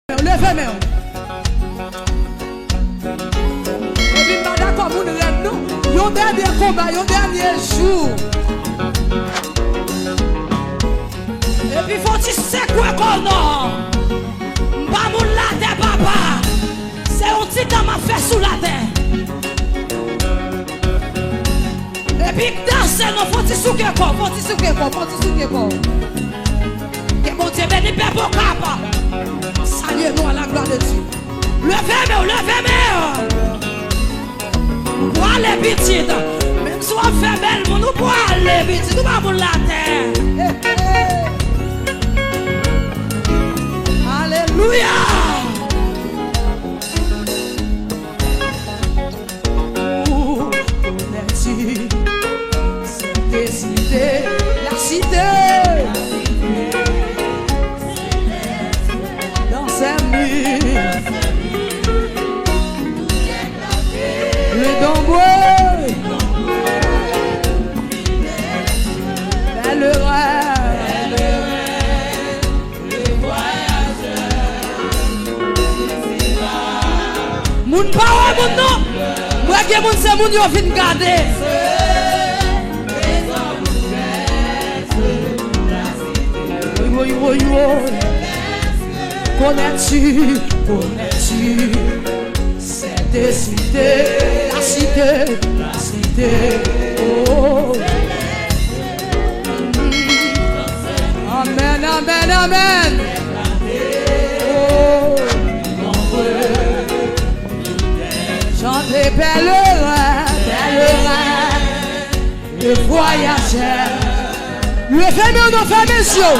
Levez-moi. Et puis, madame, comme vous le nous, un dernier combat, un dernier jour. Et puis, faut-il se quoi qu'on a? Pas mon la terre, papa. C'est un petit temps m'a fait sous la terre. Et puis, danser, non, faut-il souquer quoi? Faut-il souquer quoi? Faut-il souquer quoi? Que mon Dieu béni, père, pour papa. Saluez-nous à la gloire de Dieu. Levez-moi, levez-moi. Pour aller petite. Même si on fait belle, nous pour aller petite. Nous allons la terre. Alléluia. Où es-tu? C'est décidé. La cité. Le dombois, belle rêve, le voyageur. Moun pa ou moun non, moi qui moun c'est moun yo fin garder. Oui, oui, oui. Connais-tu, c'est décidé, la cité, oh. Amen, amen, amen. Oh, chantez pèlerin, le voyageur. Levez-moi nos femmes, messieurs.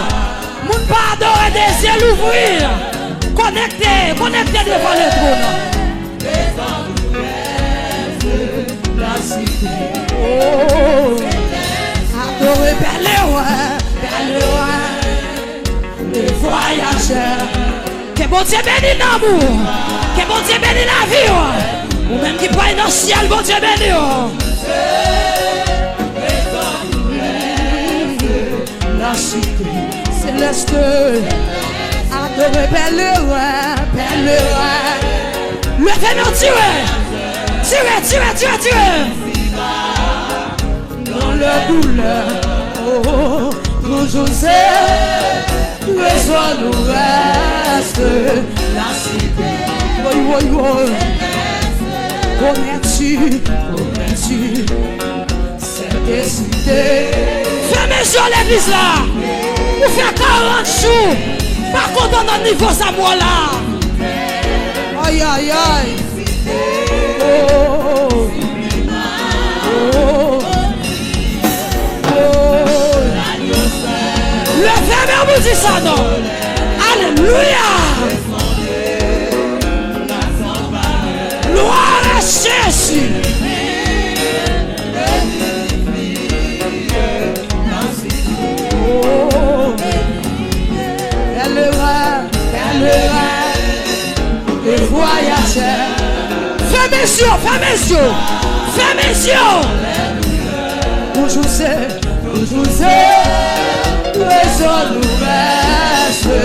Moun pas adorer des yeux l'ouvrir. Connectez devant le trône. La cité. Oh, adorer pèlerin, le voyageur. Que bon Dieu bénisse l'amour. Que bon Dieu bénisse la vie. Ou même qui paye dans le ciel, bon Dieu bénisse. La cité. Céleste, adoré pèlerin. Levez-nous, tirez. Dans la douleur, oh, toujours c'est, besoin nous reste. La cité, oui. Connais-tu, c'est décidé. Fermez sur l'église là. Vous faites 40 jours. Pas content dans le niveau ça moi là. Aïe. Oh. Le fermeur vous dit ça non. Alléluia. Gloire à Jésus. Le voyageur. Fermez les yeux. Toujours c'est, raison nous reste.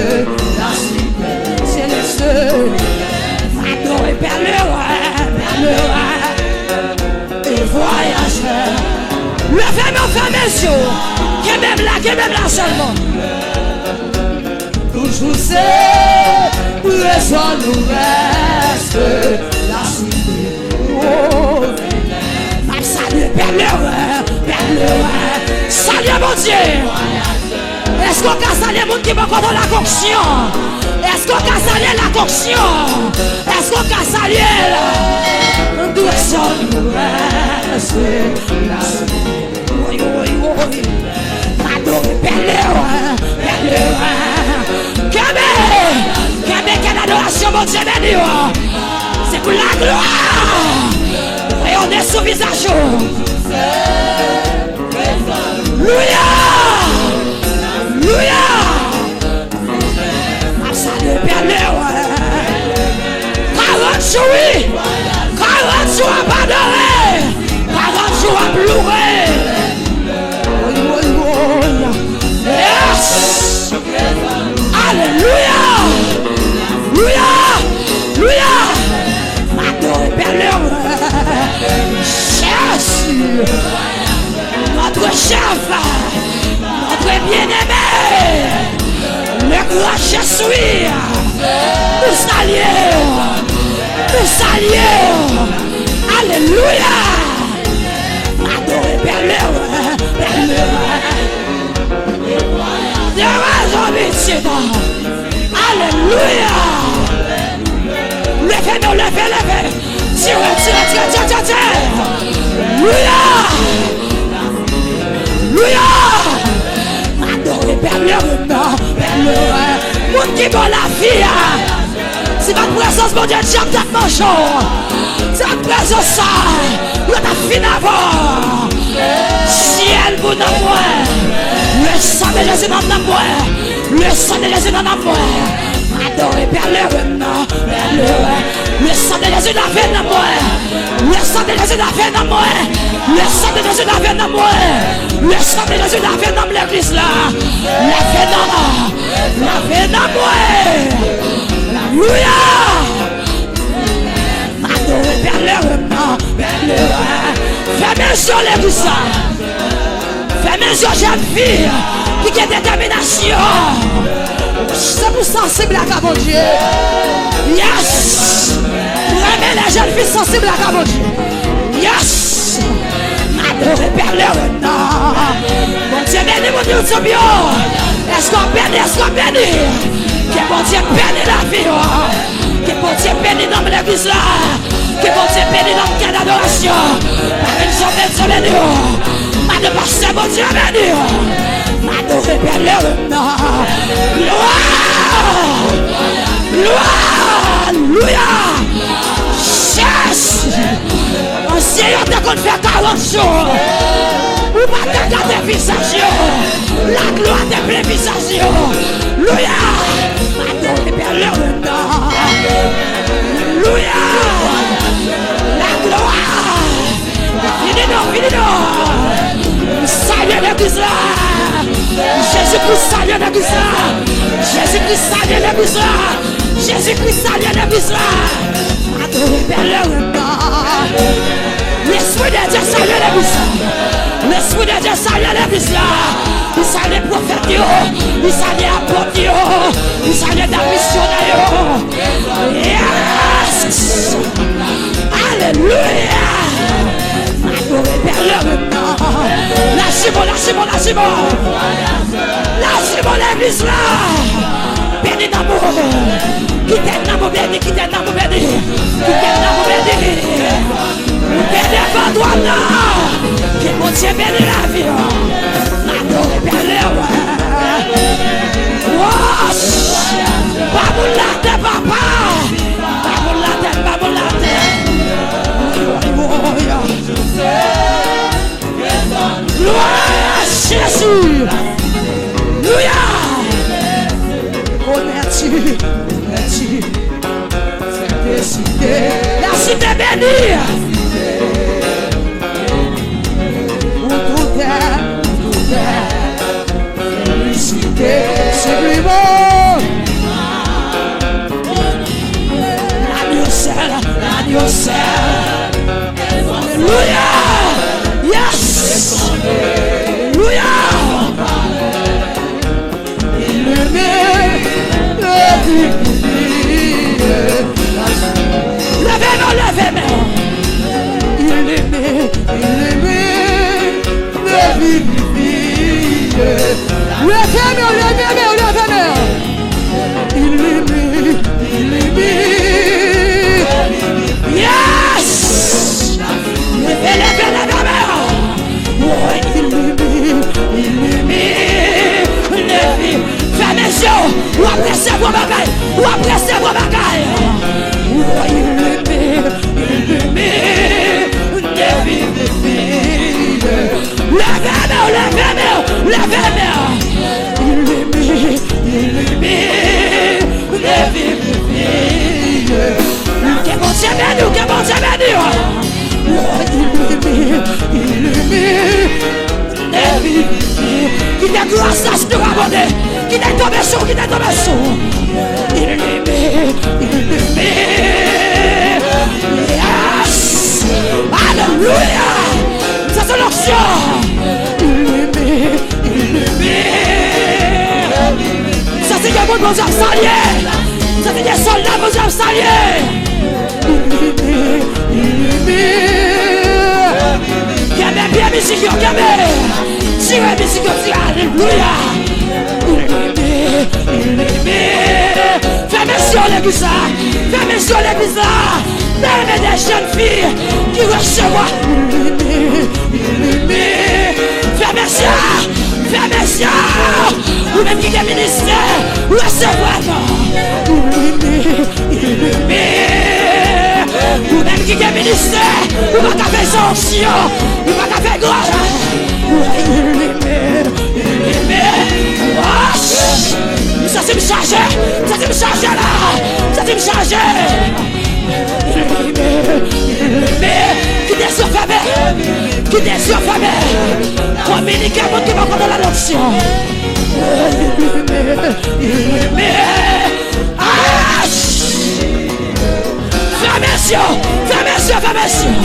La cité céleste. Adoré pèlerin, le voyageur. Fermez les yeux. Qui même là seulement. Toujours c'est, raison nous reste. La cité. Oh, salut pèlerin. Salut mon Dieu. Est-ce qu'on a salué les gens qui vont contre la conction? Est-ce qu'on a salué la conction? Est-ce qu'on a salué la raison nous reste. La cité. Oui. Adoré pèlerin. Quelle adoration, mon Dieu béni. C'est pour la gloire. Et on est sous visage. Alléluia. Salut pèlerin. 40 jours. 40 jours à adorer. 40 jours à pleurer. Yes. Alléluia. Notre chef, notre bien-aimé, le grand Jésus, nous saluons, alléluia, adoré Père le alléluia, levez-nous, levez, tirez, alléluia, adoré Père le monde qui va la vie, c'est votre présence, mon Dieu, j'aime tellement chaud, c'est votre présence, ça, le t'a fini avant, ciel pour nous, le sang de Jésus dans moi, le sang de Jésus dans moi, adoré Père le sang de Jésus dans moi, le sang de Jésus dans moi, le sang de Jésus dans moi, le sang de Jésus dans l'église là, la vie dans moi, alléluia, adoré Père le fermez sur l'église là. Fais-moi jeune fille qui a détermination. C'est pour sensible à mon Dieu. Yes. Remets les jeunes filles sensibles à mon Dieu. Yes. Adoré Père le mon Dieu béni, mon Dieu tout bien. Est-ce qu'on bénit? Que mon Dieu bénit la vie. Que mon Dieu bénit dans l'église là. Que mon Dieu bénit dans le cas d'adoration. Par une journée de soleil. De passer mon Dieu béni, adoré Père le gloire, alléluia, chasse, ancien on t'a qu'on fait 40 jours, ou pas t'as des visages, la gloire des pleins visages, alléluia, adoré Père le alléluia, la gloire, finis-nous. Salut l'église là. Jésus-Christ salue l'église là. Jésus-Christ salue l'église là. Jésus-Christ salue l'église là. Adoré Père le l'Esprit de Dieu salue l'église là. L'Esprit de Dieu salue l'église là. Il salue les prophètes, il salue les apôtres, il salue les missionnaires. Yes. Alléluia. Adoré Père le lâchez-moi l'église là. Béni d'amour. Qui t'aime d'amour béni, qui t'aime d'amour béni. Qui t'aime d'amour béni. Béni avant toi là. Que mon Dieu béni la vie. Adoré Père le pas pour la tête papa. Pas pour la tête, pas pour la tête. Gloire à Jésus. Alléluia. Oh merci. La cité bénie. Où tout est. Félicité. C'est lui bon. L'agneau seul. Alléluia. Yes. Alléluia. Il le met. Levez-moi. Il le met. Yes. Levez. Fais mes yeux. Ou appréciez vos bagailles. Qui t'a grâce à ce que rabonner, qui t'a tombé sur, il yes, alléluia, ça vous avez salué. Vous êtes des soldats, vous avez salué. Qu'aimez bien musique, qu'aimez. Tirez musique, alléluia. Fermez sur l'église, fermez sur l'église. Même des jeunes filles qui recevront. Fermez sur, ou même qui est ministère, recevront. Ou même qui est ministère, ou pas qu'à faire sanction, ou pas qu'à faire gloire. Ça c'est me charger, ça c'est me charger là, ça c'est me charger. Qui des yeux fermés, qui des yeux fermés, communiquez mon qui va prendre l'adoption. Fermez les yeux, fermez les yeux, fermez les yeux.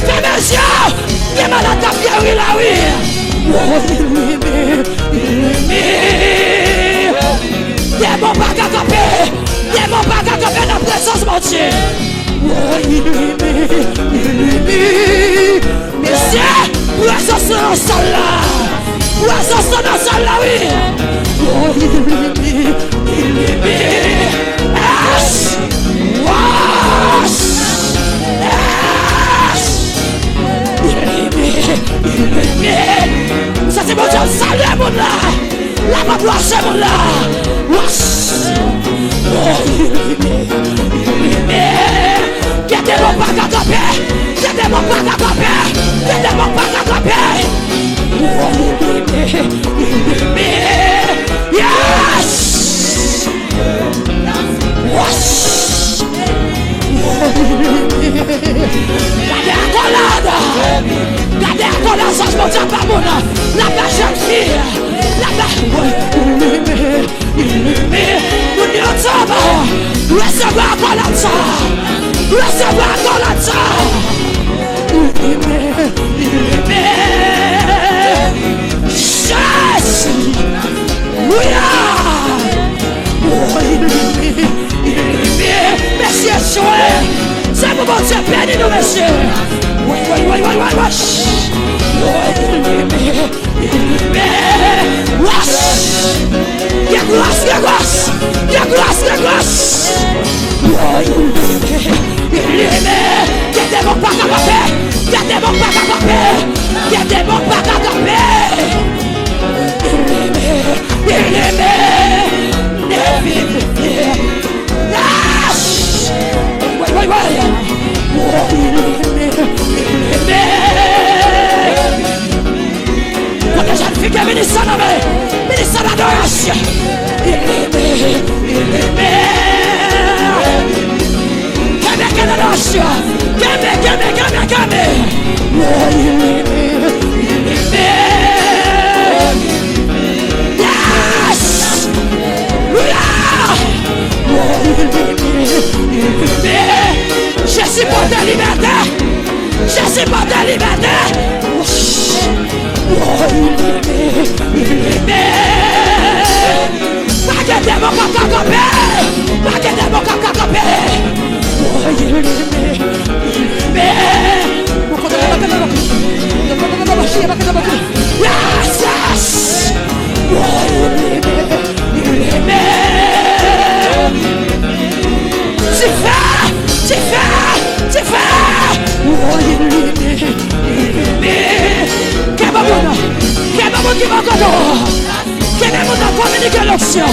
Fermez les yeux, il est malade à Pierre, oui là oui. Démon pas qu'à camper, démon pas qu'à camper dans la présence mon Dieu. Monsieur, présence dans le sol là, présence dans le sol là oui. Ça c'est mon Dieu, salut mon là. La va blancher mon là. Gardez-moi pas qu'à camper, gardez-moi pas qu'à camper, gardez-moi pas qu'à camper. Yes! Gardez la collade, gardez la collade, ça je m'en tiens pas mon là. La belle jeune fille, la belle. Nous n'y entendons pas. Recevoir la collade, recevoir la collade. Jésus, oui. Messieurs, c'est pour mon Dieu, bénis-nous, messieurs. Oui. Y'a grâce. Gardez-moi pas qu'à camper, gardez-moi pas qu'à camper, gardez-moi pas qu'à camper. Quand les jeunes filles qui ministrent d'adoration, je suis pour ta liberté. Je suis pour ta liberté. Regardez-moi comme cacopé. Regardez-moi comme cacopé. Tu fais. Qui va communiquer l'option.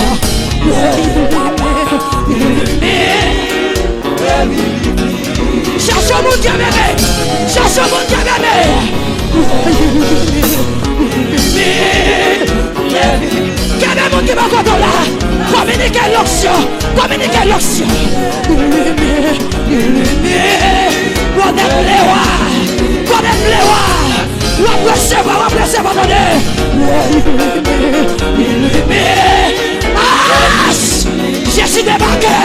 Cherche au monde qui a bébé. Cherche au monde qui a bébé. Quel est le monde qui va contrôler? Communiquer l'option. Communiquer l'option. Connaître les rois. Connaître les rois. Recevoir, donner. Je suis débarqué.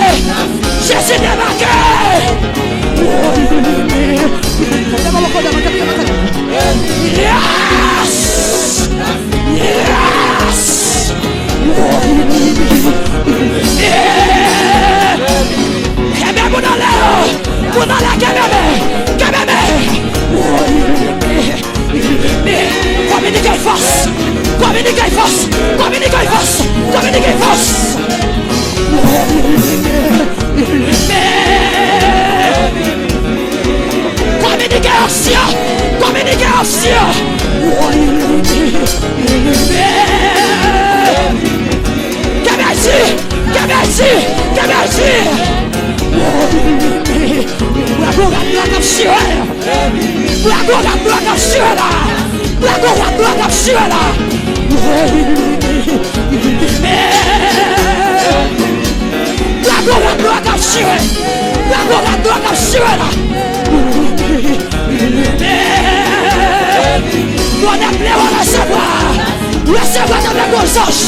Yes. force. Communiquez force. Communiquez force. Communiquez action. Communiquez action. Recevoir dans la conscience.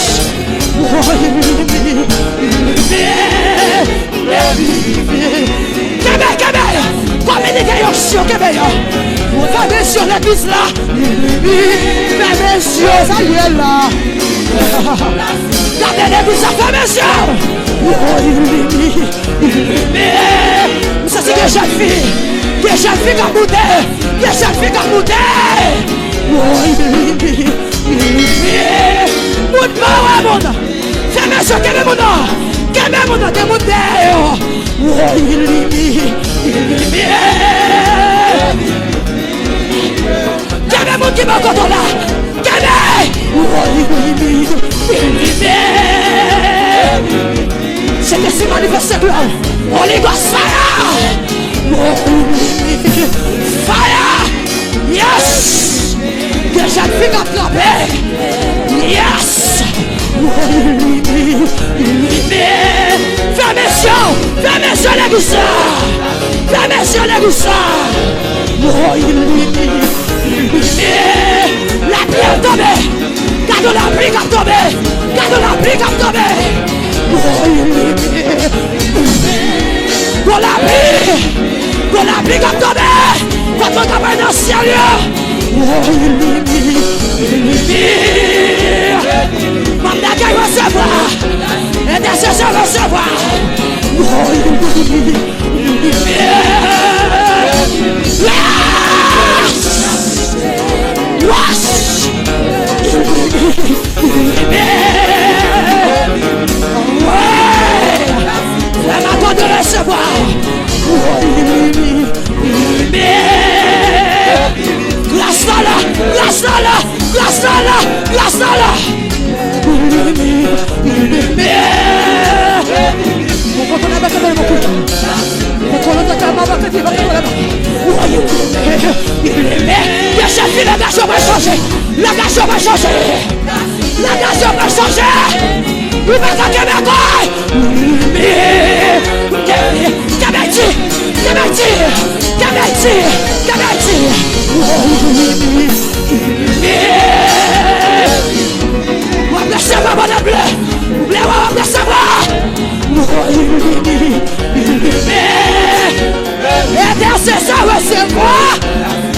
Communiquez sur l'église là. Fermez sur Samuel là. Gardez l'église là, fermez sur. Ça c'est des jeunes filles. Des jeunes filles comme bouteille. Des jeunes filles comme bouteille. Monde, fermez sur quel monde. Quel monde de bouteille. Quel monde qui m'a contrôlé là. C'est que c'est manifesté là. Holy Ghost fire. Fire. Yes. Déjà vu attrapé. Yes. Fermez sur les goussards. Fermez sur les goussards. La pluie a tombé. Garde la pluie a tombé. Garde la pluie a tombé. Pour la pluie a tombé. Votre campagne est sérieux. Mamda qui recevoir. Intercesseur recevoir. La matin de recevoir. Glace là, glace là, glace là, glace là. La nation va changer. La nation va changer. Il va t'attaquer mes couilles. Intercesseur recevoir.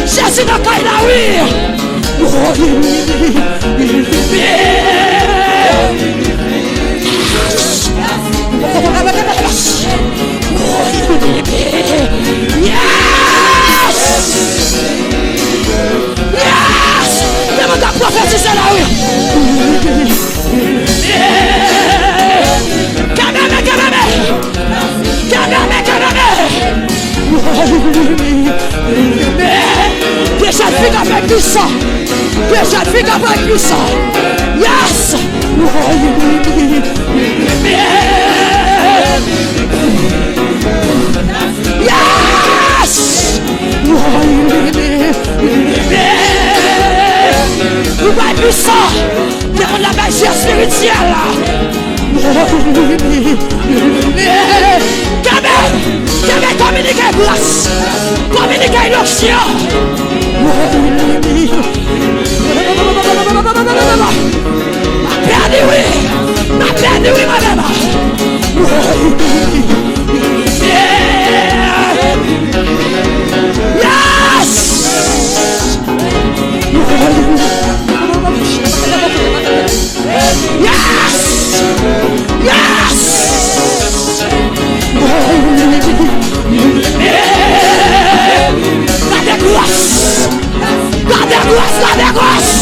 Jésus n'a pas eu la vie. Yes! Yes! Demande à prophétiser la rue. Des jeunes filles avec du sang. Des jeunes filles avec du sang. Yes! Yes! Vous voyez du sang. Demande la magie spirituelle là. Communiquez glace. Communiquez l'option. Ma perdu oui. Ma perdu oui madame. Yes. Yes. Yes. Gardez glace. Gardez glace. Gardez glace.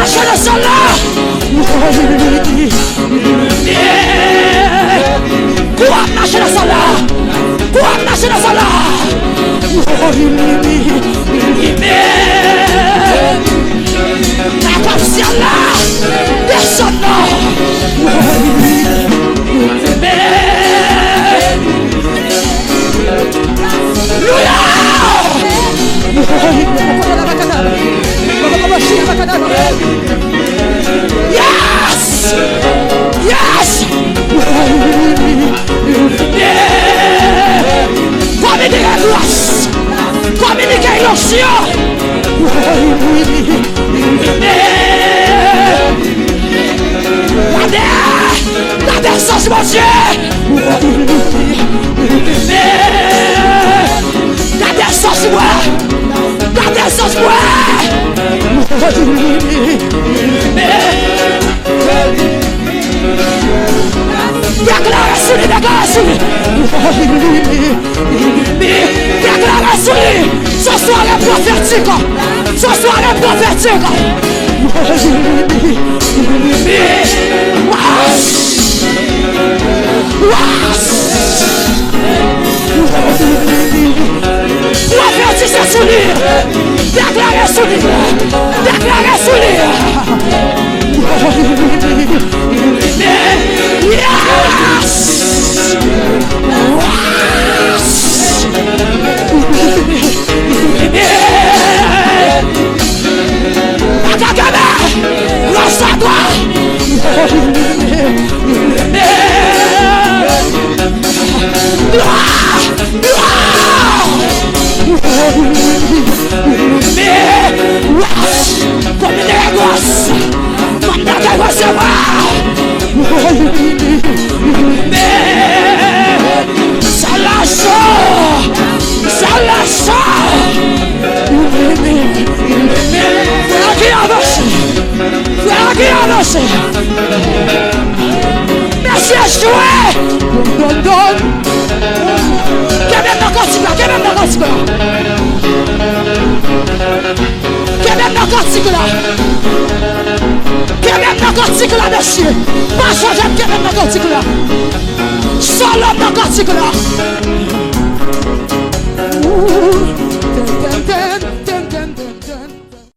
marcher le sol là. Quoi marcher le sol là? Quoi marcher le sol là? La passion là, personne non. Yes! Yes! Communiquez la grâce! Communiquez l'onction! La personne, mon Dieu! La personne, moi! La personne, moi! Déclarez sur lui, déclarez sur lui. Déclarez sur lui. Ce soir est prophétique. Ce soir est prophétique. Prophétisez sur lui. Déclarez sur lui. Déclarez sur lui. Yes! Akagame! Lance-toi! Comme une négoce! Maintenant qu'elle va se voir! Ça lâche! Ça lâche! Voilà qui avance! Voilà qui avance! Merci à jouer! Qu'est même narcotique là? Qu'est même narcotique là? Qu'est même narcotique là? Qu'est même narcotique là, monsieur? Pas changer, qu'est même narcotique là? Solo narcotique là?